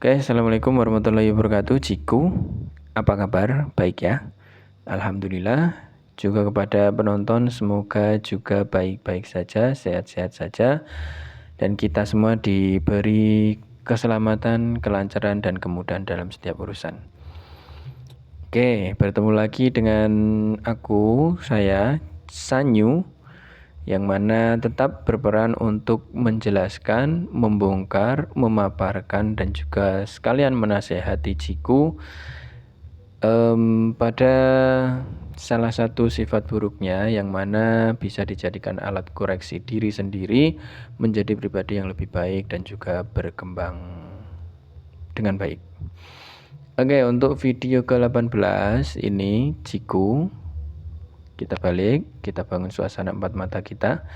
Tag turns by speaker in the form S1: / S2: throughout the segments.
S1: Oke, assalamualaikum warahmatullahi wabarakatuh. Ciku, apa kabar? Baik ya? Alhamdulillah. Juga kepada penonton, semoga juga baik-baik saja, sehat-sehat saja, dan kita semua diberi keselamatan, kelancaran, dan kemudahan dalam setiap urusan. Oke, bertemu lagi dengan aku, saya Sanyu, yang mana tetap berperan untuk menjelaskan, membongkar, memaparkan, dan juga sekalian menasehati Ciku pada salah satu sifat buruknya yang mana bisa dijadikan alat koreksi diri sendiri menjadi pribadi yang lebih baik dan juga berkembang dengan baik. Oke, untuk video ke-18 ini Ciku, kita balik, kita bangun suasana empat mata kita.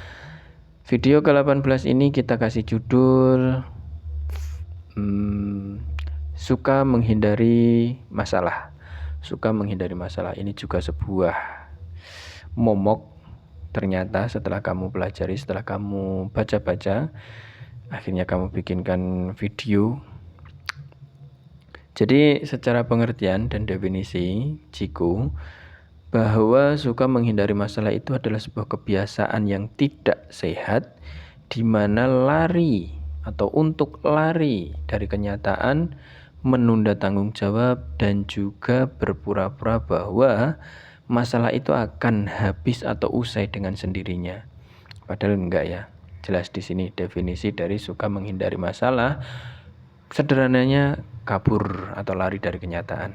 S1: Video ke-18 ini kita kasih judul suka menghindari masalah. Suka menghindari masalah ini juga sebuah momok ternyata setelah kamu pelajari, setelah kamu baca-baca, akhirnya kamu bikinkan video. Jadi secara pengertian dan definisi Ciku, bahwa suka menghindari masalah itu adalah sebuah kebiasaan yang tidak sehat, di mana lari atau untuk lari dari kenyataan, menunda tanggung jawab, dan juga berpura-pura bahwa masalah itu akan habis atau usai dengan sendirinya. Padahal enggak ya. Jelas di sini definisi dari suka menghindari masalah, sederhananya kabur atau lari dari kenyataan.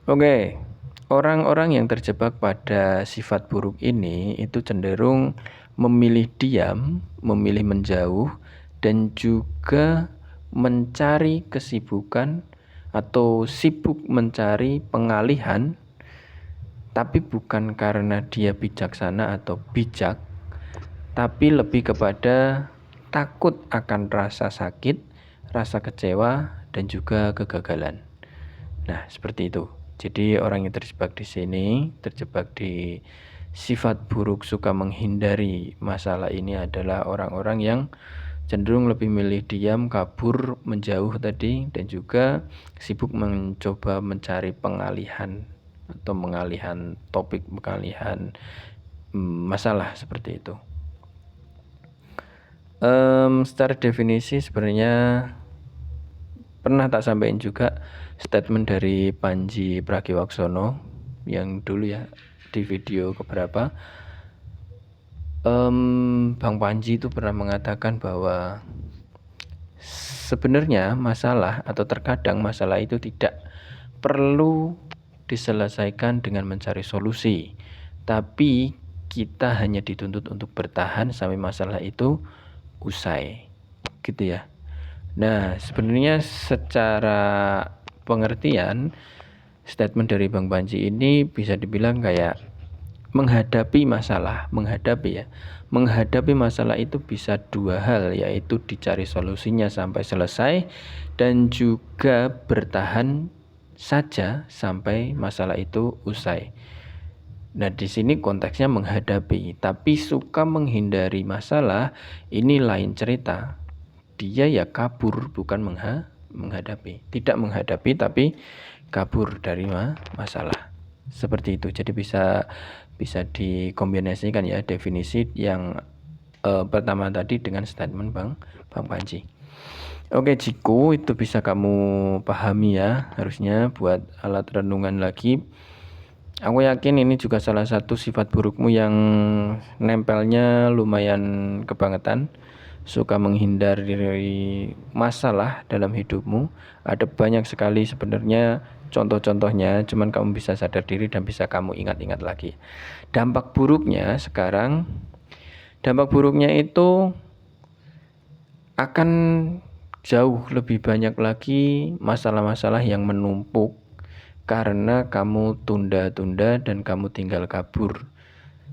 S1: Oke. Orang-orang yang terjebak pada sifat buruk ini itu cenderung memilih diam, memilih menjauh, dan juga mencari kesibukan atau sibuk mencari pengalihan, tapi bukan karena dia bijaksana atau bijak, tapi lebih kepada takut akan rasa sakit, rasa kecewa, dan juga kegagalan. Nah, seperti itu. Jadi orang yang terjebak di sini, terjebak di sifat buruk suka menghindari masalah ini adalah orang-orang yang cenderung lebih milih diam, kabur, menjauh tadi, dan juga sibuk mencoba mencari pengalihan atau pengalihan topik, pengalihan masalah seperti itu. Secara definisi sebenarnya pernah tak sampaikan juga statement dari Panji Pragiwaksono yang dulu ya di video keberapa. Bang Panji itu pernah mengatakan bahwa sebenarnya masalah atau terkadang masalah itu tidak perlu diselesaikan dengan mencari solusi, tapi kita hanya dituntut untuk bertahan sampai masalah itu usai, gitu ya. Nah, sebenarnya secara pengertian statement dari Bang Panji ini bisa dibilang kayak menghadapi masalah, menghadapi masalah itu bisa dua hal, yaitu dicari solusinya sampai selesai dan juga bertahan saja sampai masalah itu usai. Nah, di sini konteksnya menghadapi, tapi suka menghindari masalah ini lain cerita. Dia ya kabur, bukan menghadapi. Tidak menghadapi tapi kabur dari masalah. Seperti itu. Jadi bisa dikombinasikan ya definisi yang pertama tadi dengan statement Bang Panji. Oke, Ciku, itu bisa kamu pahami ya, harusnya buat alat renungan lagi. Aku yakin ini juga salah satu sifat burukmu yang nempelnya lumayan kebangetan. Suka menghindari masalah dalam hidupmu. Ada banyak sekali sebenarnya contoh-contohnya, cuman kamu bisa sadar diri dan bisa kamu ingat-ingat lagi. Dampak buruknya itu akan jauh lebih banyak lagi masalah-masalah yang menumpuk karena kamu tunda-tunda dan kamu tinggal kabur.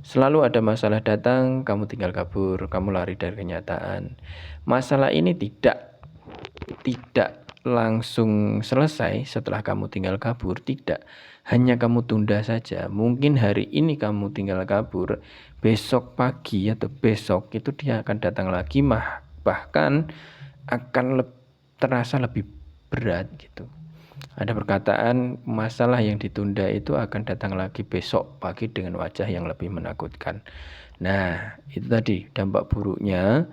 S1: Selalu ada masalah datang, kamu tinggal kabur, kamu lari dari kenyataan. Masalah ini tidak langsung selesai setelah kamu tinggal kabur, tidak. Hanya kamu tunda saja. Mungkin hari ini kamu tinggal kabur, besok pagi atau besok itu dia akan datang lagi, bahkan akan terasa lebih berat gitu. Ada perkataan masalah yang ditunda itu akan datang lagi besok pagi dengan wajah yang lebih menakutkan. Nah, itu tadi dampak buruknya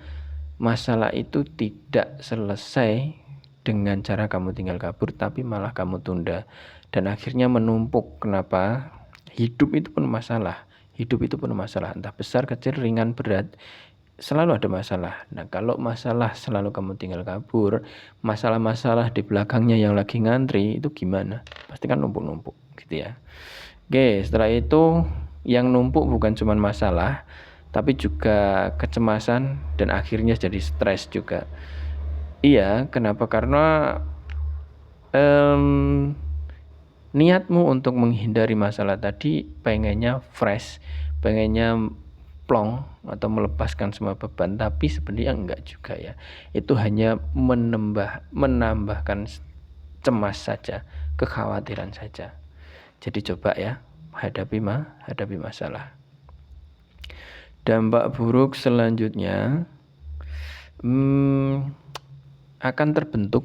S1: masalah itu tidak selesai dengan cara kamu tinggal kabur, tapi malah kamu tunda dan akhirnya menumpuk. Kenapa? Hidup itu penuh masalah. Hidup itu penuh masalah, entah besar, kecil, ringan, berat, selalu ada masalah. Nah, kalau masalah selalu kamu tinggal kabur, masalah-masalah di belakangnya yang lagi ngantri itu gimana? Pasti kan numpuk-numpuk gitu ya. Oke, setelah itu yang numpuk bukan cuma masalah, tapi juga kecemasan dan akhirnya jadi stres juga. Iya, kenapa? Karena niatmu untuk menghindari masalah tadi pengennya fresh, pengennya plong atau melepaskan semua beban, tapi sebenarnya enggak juga ya. Itu hanya menambahkan cemas saja, kekhawatiran saja. Jadi coba ya, hadapi masalah. Dampak buruk selanjutnya akan terbentuk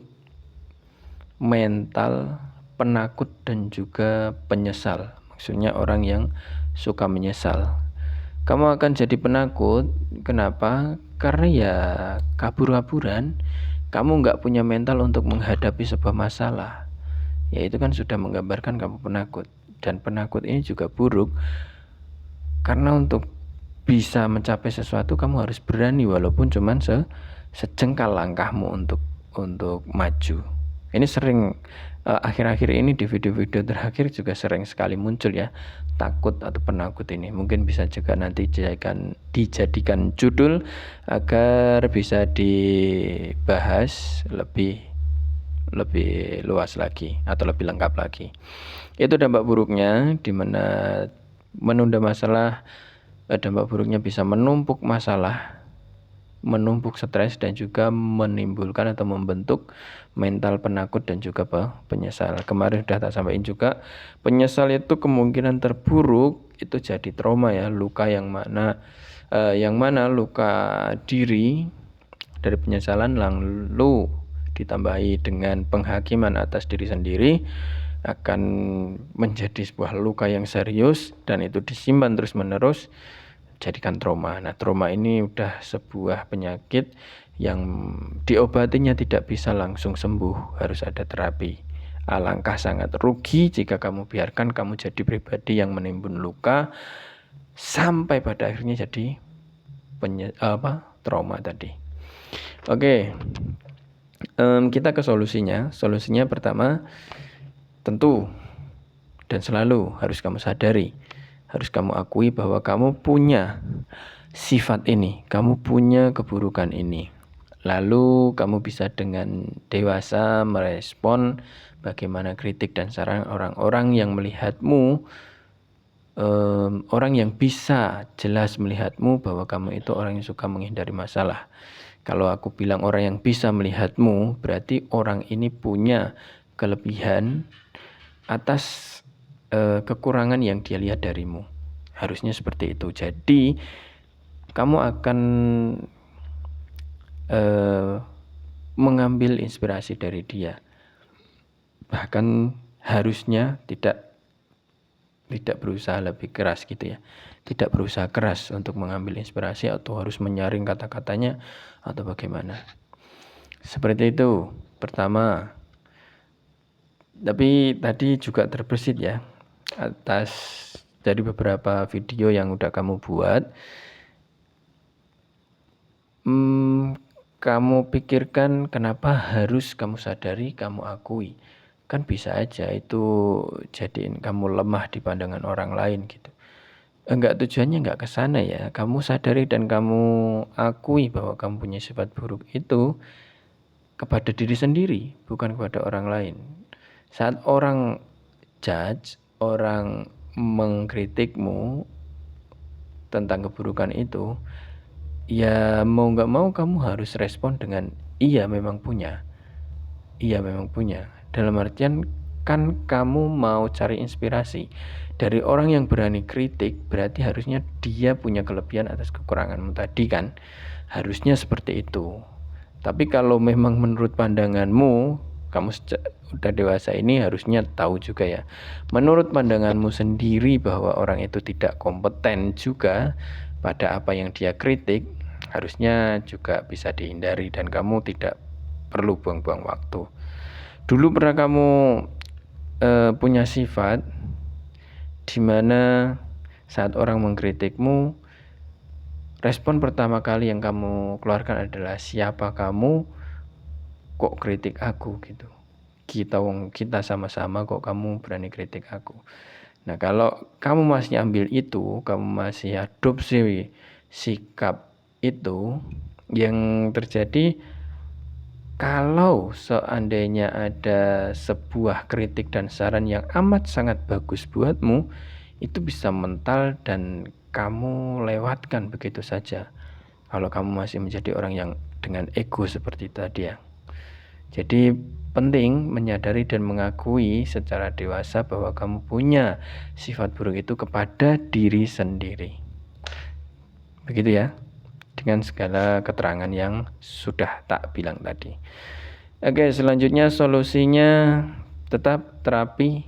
S1: mental penakut dan juga penyesal. Maksudnya orang yang suka menyesal. Kamu akan jadi penakut. Kenapa? Karena ya kabur-kaburan. Kamu nggak punya mental untuk menghadapi sebuah masalah. Ya itu kan sudah menggambarkan kamu penakut. Dan penakut ini juga buruk. Karena untuk bisa mencapai sesuatu kamu harus berani walaupun cuman sejengkal langkahmu untuk maju. Ini sering akhir-akhir ini di video-video terakhir juga sering sekali muncul ya, takut atau penakut ini. Mungkin bisa juga nanti dijadikan judul agar bisa dibahas lebih luas lagi atau lebih lengkap lagi. Itu dampak buruknya, di mana menunda masalah, dampak buruknya bisa menumpuk masalah, menumpuk stres, dan juga menimbulkan atau membentuk mental penakut dan juga penyesal. Kemarin sudah tak sampaikan juga, penyesal itu kemungkinan terburuk itu jadi trauma ya, luka yang mana luka diri dari penyesalan lalu ditambahi dengan penghakiman atas diri sendiri akan menjadi sebuah luka yang serius dan itu disimpan terus-menerus jadikan trauma. Nah, trauma ini udah sebuah penyakit yang diobatinya tidak bisa langsung sembuh, harus ada terapi. Alangkah sangat rugi jika kamu biarkan kamu jadi pribadi yang menimbun luka sampai pada akhirnya jadi trauma tadi. Oke. Kita ke solusinya. Solusinya pertama, tentu dan selalu harus kamu sadari, harus kamu akui bahwa kamu punya sifat ini, kamu punya keburukan ini. Lalu kamu bisa dengan dewasa merespon bagaimana kritik dan saran orang-orang yang melihatmu, orang yang bisa jelas melihatmu bahwa kamu itu orang yang suka menghindari masalah. Kalau aku bilang orang yang bisa melihatmu, berarti orang ini punya kelebihan atas kekurangan yang dia lihat darimu. Harusnya seperti itu. Jadi kamu akan mengambil inspirasi dari dia. Bahkan harusnya tidak berusaha lebih keras gitu ya. Tidak berusaha keras untuk mengambil inspirasi atau harus menyaring kata-katanya atau bagaimana. Seperti itu. Pertama. Tapi tadi juga terbersit ya atas dari beberapa video yang udah kamu buat. Kamu pikirkan kenapa harus kamu sadari, kamu akui. Kan bisa aja itu jadiin kamu lemah di pandangan orang lain gitu. Enggak, tujuannya enggak ke sana ya. Kamu sadari dan kamu akui bahwa kamu punya sifat buruk itu kepada diri sendiri, bukan kepada orang lain. Saat orang judge, orang mengkritikmu tentang keburukan itu, ya mau enggak mau kamu harus respon dengan iya memang punya. Iya memang punya. Dalam artian kan kamu mau cari inspirasi dari orang yang berani kritik, berarti harusnya dia punya kelebihan atas kekuranganmu tadi kan. Harusnya seperti itu. Tapi kalau memang menurut pandanganmu kamu udah dewasa ini harusnya tahu juga ya. Menurut pandanganmu sendiri bahwa orang itu tidak kompeten juga pada apa yang dia kritik, harusnya juga bisa dihindari dan kamu tidak perlu buang-buang waktu. Dulu pernah kamu punya sifat di mana saat orang mengkritikmu, respon pertama kali yang kamu keluarkan adalah siapa kamu kok kritik aku gitu. Kita sama-sama kok kamu berani kritik aku. Nah, kalau kamu masih ambil itu, kamu masih adopsi sikap itu, yang terjadi kalau seandainya ada sebuah kritik dan saran yang amat sangat bagus buatmu, itu bisa mental dan kamu lewatkan begitu saja. Kalau kamu masih menjadi orang yang dengan ego seperti tadi ya. Jadi penting menyadari dan mengakui secara dewasa bahwa kamu punya sifat buruk itu kepada diri sendiri. Begitu ya, dengan segala keterangan yang sudah tak bilang tadi. Oke, selanjutnya solusinya tetap terapi.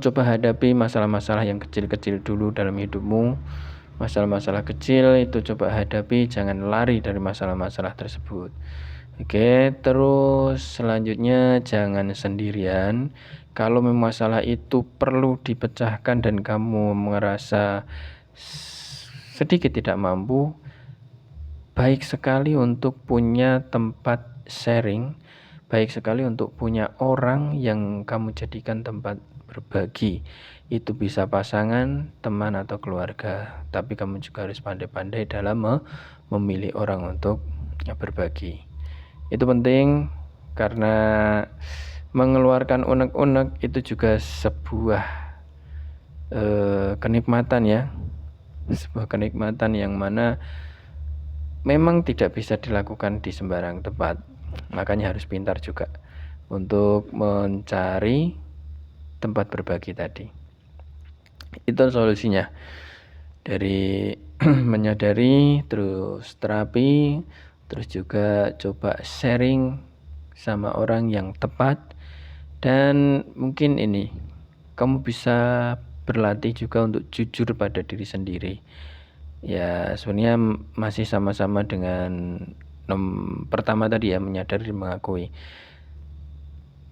S1: Coba hadapi masalah-masalah yang kecil-kecil dulu dalam hidupmu. Masalah-masalah kecil itu coba hadapi, jangan lari dari masalah-masalah tersebut. Oke, terus selanjutnya jangan sendirian. Kalau memang masalah itu perlu dipecahkan dan kamu merasa sedikit tidak mampu, baik sekali untuk punya tempat sharing, baik sekali untuk punya orang yang kamu jadikan tempat berbagi. Itu bisa pasangan, teman atau keluarga, tapi kamu juga harus pandai-pandai dalam memilih orang untuk berbagi. Itu penting karena mengeluarkan unek-unek itu juga sebuah kenikmatan ya, sebuah kenikmatan yang mana memang tidak bisa dilakukan di sembarang tempat. Makanya harus pintar juga untuk mencari tempat berbagi tadi. Itu solusinya. Dari menyadari, terus terapi, terus juga coba sharing sama orang yang tepat. Dan mungkin ini, kamu bisa berlatih juga untuk jujur pada diri sendiri. Ya sebenarnya masih sama-sama dengan pertama tadi ya, menyadari dan mengakui.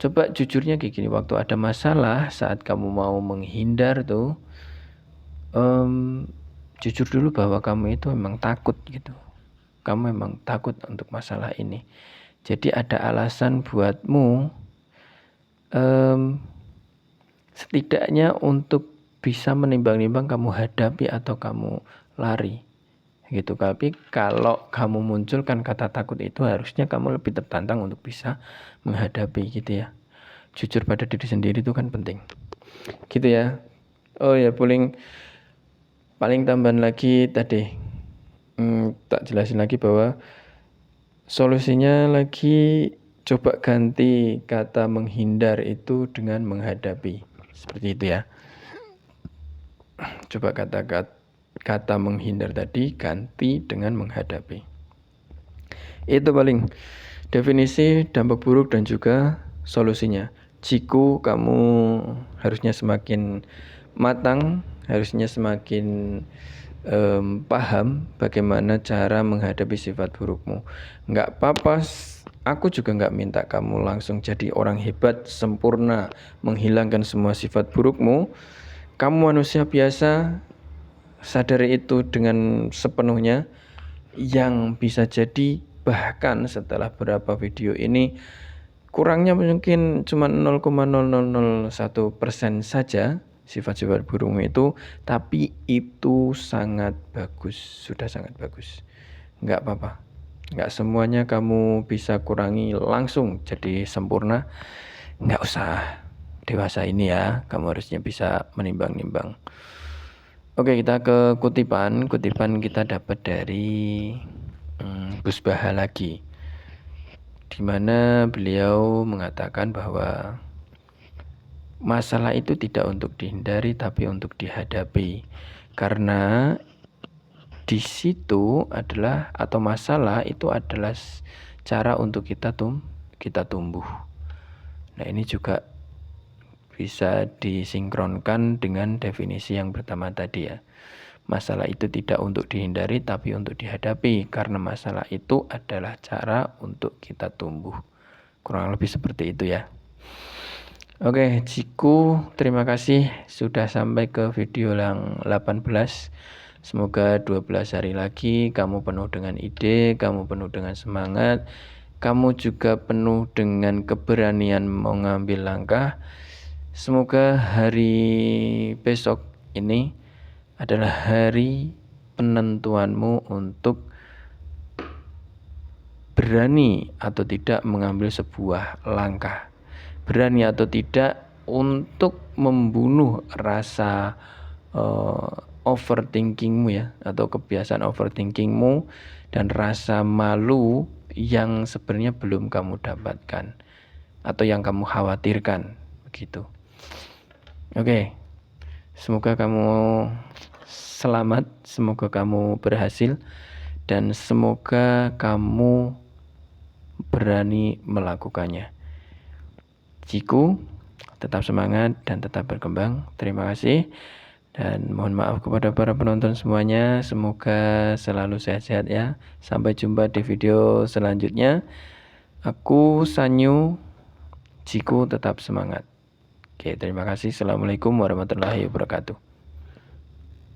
S1: Coba jujurnya kayak gini, waktu ada masalah, saat kamu mau menghindar tuh, jujur dulu bahwa kamu itu memang takut gitu. Kamu memang takut untuk masalah ini. Jadi ada alasan buatmu setidaknya untuk bisa menimbang-nimbang kamu hadapi atau kamu lari gitu. Tapi kalau kamu munculkan kata takut itu, harusnya kamu lebih tertantang untuk bisa menghadapi gitu ya. Jujur pada diri sendiri itu kan penting gitu ya. Oh ya, paling tambahan lagi tadi tak jelasin lagi bahwa solusinya lagi coba ganti kata menghindar itu dengan menghadapi, seperti itu ya. Coba kata menghindar tadi ganti dengan menghadapi. Itu paling definisi dampak buruk dan juga solusinya. Jiku kamu harusnya semakin matang, harusnya semakin paham bagaimana cara menghadapi sifat burukmu. Nggak apa-apa, aku juga nggak minta kamu langsung jadi orang hebat, sempurna, menghilangkan semua sifat burukmu. Kamu manusia biasa, sadari itu dengan sepenuhnya. Yang bisa jadi bahkan setelah beberapa video ini, kurangnya mungkin cuma 0,0001% saja sifat-sifat burung itu, tapi itu sangat bagus, sudah sangat bagus. Enggak apa-apa, enggak semuanya kamu bisa kurangi langsung jadi sempurna. Enggak usah dewasa ini ya, kamu harusnya bisa menimbang-nimbang. Oke, kita ke kutipan kita dapat dari Gus Baha lagi, di mana beliau mengatakan bahwa masalah itu tidak untuk dihindari tapi untuk dihadapi. Karena di situ adalah atau masalah itu adalah cara untuk kita tumbuh. Nah, ini juga bisa disinkronkan dengan definisi yang pertama tadi ya. Masalah itu tidak untuk dihindari tapi untuk dihadapi, karena masalah itu adalah cara untuk kita tumbuh. Kurang lebih seperti itu ya. Oke, Ciku, terima kasih sudah sampai ke video yang 18. Semoga 12 hari lagi kamu penuh dengan ide, kamu penuh dengan semangat, kamu juga penuh dengan keberanian mengambil langkah. Semoga hari besok ini adalah hari penentuanmu untuk berani atau tidak mengambil sebuah langkah. Berani atau tidak untuk membunuh rasa overthinkingmu ya, atau kebiasaan overthinkingmu dan rasa malu yang sebenarnya belum kamu dapatkan atau yang kamu khawatirkan begitu. Oke. Semoga kamu selamat, semoga kamu berhasil, dan semoga kamu berani melakukannya. Ciku, tetap semangat dan tetap berkembang. Terima kasih. Dan mohon maaf kepada para penonton semuanya. Semoga selalu sehat-sehat ya. Sampai jumpa di video selanjutnya. Aku Sanyu. Ciku tetap semangat. Oke, terima kasih. Assalamualaikum warahmatullahi wabarakatuh.